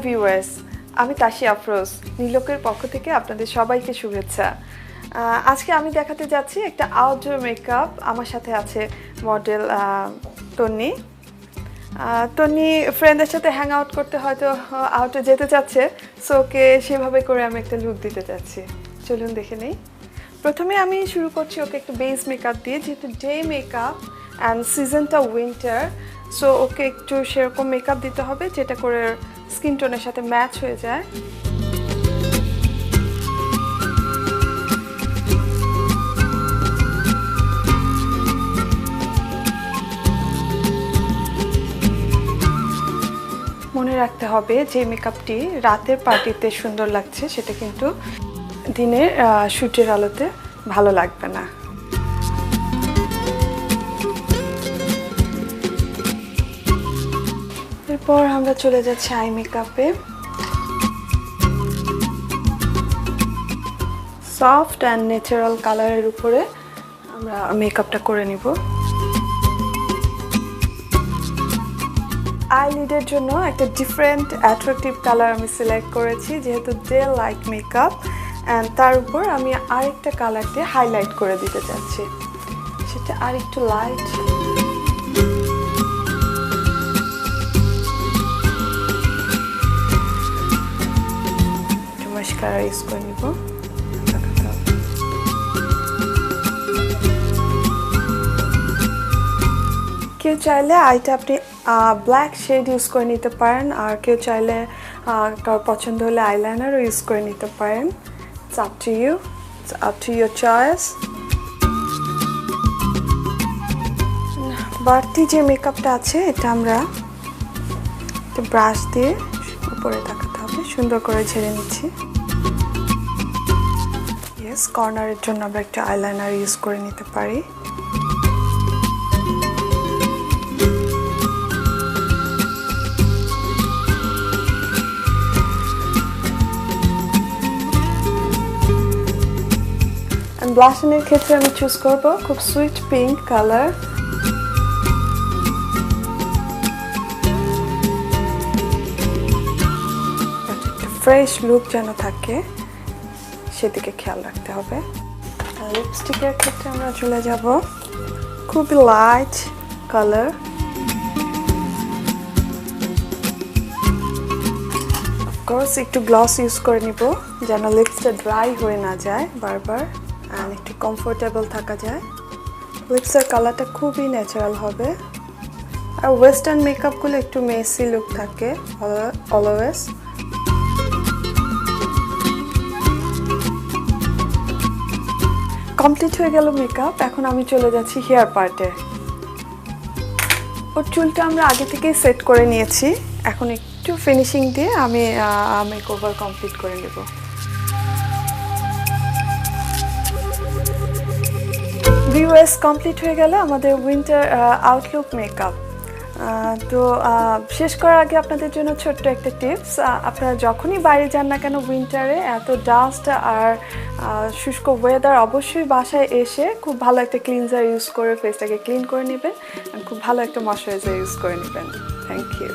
Viewers, আমি তাশি আফরোজ নীলকের পক্ষ থেকে আপনাদের সবাইকে শুভেচ্ছা। আজকে আমি দেখাতে যাচ্ছি একটা আউটডোর মেকআপ। আমার সাথে আছে মডেল তন্নি। তন্নি ফ্রেন্ডদের সাথে হ্যাং আউট করতে হয়তো আউটে যেতে চাচ্ছে, সো ওকে সেভাবে করে আমি একটা লুক দিতে চাচ্ছি। চলুন দেখে নেই। প্রথমে আমি শুরু করছি ওকে একটু বেস মেকআপ দিয়ে, যেহেতু ডে মেকআপ অ্যান্ড সিজনটা উইন্টার, সো ওকে একটু সেরকম মেকআপ দিতে হবে যেটা করে স্কিন টোনের সাথে ম্যাচ হয়ে যায়। মনে রাখতে হবে যে মেকআপটি রাতের পার্টিতে সুন্দর লাগছে সেটা কিন্তু দিনের শুটের আলোতে ভালো লাগবে না। এরপর আমরা চলে যাচ্ছি আই মেকআপে। সফট অ্যান্ড ন্যাচারাল কালারের উপরে আমরা মেকআপটা করে নিব। আইলিডের জন্য একটা ডিফারেন্ট অ্যাট্রাকটিভ কালার আমি সিলেক্ট করেছি, যেহেতু ডে লাইট মেকআপ, অ্যান্ড তার উপর আমি আরেকটা কালার দিয়ে হাইলাইট করে দিতে চাচ্ছি, সেটা আরেকটু লাইট। মাস্কারা ইউজ করে নিব। কেউ চাইলে আইটা আপনি ব্ল্যাক শেড ইউজ করে নিতে পারেন, আর কেউ চাইলে কারোর পছন্দ হলে আইলাইনারও ইউজ করে নিতে পারেন। It's up to you, it's up to your choice. বাড়তি যে মেকআপটা আছে এটা আমরা একটা ব্রাশ দিয়ে উপরে তাকাতে হবে, সুন্দর করে ঝেড়ে নিচ্ছি। ইয়েস, কর্নারের জন্য আমরা একটা আইলাইনার ইউজ করে নিতে পারি। ব্লাশনের ক্ষেত্রে আমি চুজ করব খুব সুইট পিঙ্ক কালার। একটা ফ্রেশ লুক যেন থাকে সেদিকে খেয়াল রাখতে হবে। লিপস্টিকের ক্ষেত্রে আমরা চলে যাব খুবই লাইট কালার। অফকোর্স একটু গ্লস ইউজ করে নিব যেন লিপসটা ড্রাই হয়ে না যায় বারবার, আর একটু কমফোর্টেবল থাকা যায়। লিপসের কালারটা খুবই ন্যাচারাল হবে। আর ওয়েস্টার্ন মেকআপগুলো একটু মেসি লুক থাকে অলওয়েজ। কমপ্লিট হয়ে গেল মেকআপ। এখন আমি চলে যাচ্ছি হেয়ার পার্টে। ওর চুলটা আমরা আগে থেকেই সেট করে নিয়েছি, এখন একটু ফিনিশিং দিয়ে আমি মেকওভার কমপ্লিট করে নেব। ভিউয়ার্স, কমপ্লিট হয়ে গেল আমাদের উইন্টার আউটলুক মেকআপ। তো শেষ করার আগে আপনাদের জন্য ছোট্ট একটা টিপস। আপনারা যখনই বাইরে যান না কেন উইন্টারে, এত ডাস্ট আর শুষ্ক ওয়েদার, অবশ্যই বাসায় এসে খুব ভালো একটা ক্লিনজার ইউজ করে ফেসটাকে ক্লিন করে নেবেন, খুব ভালো একটা ময়শ্চারাইজার ইউজ করে নেবেন। Thank you.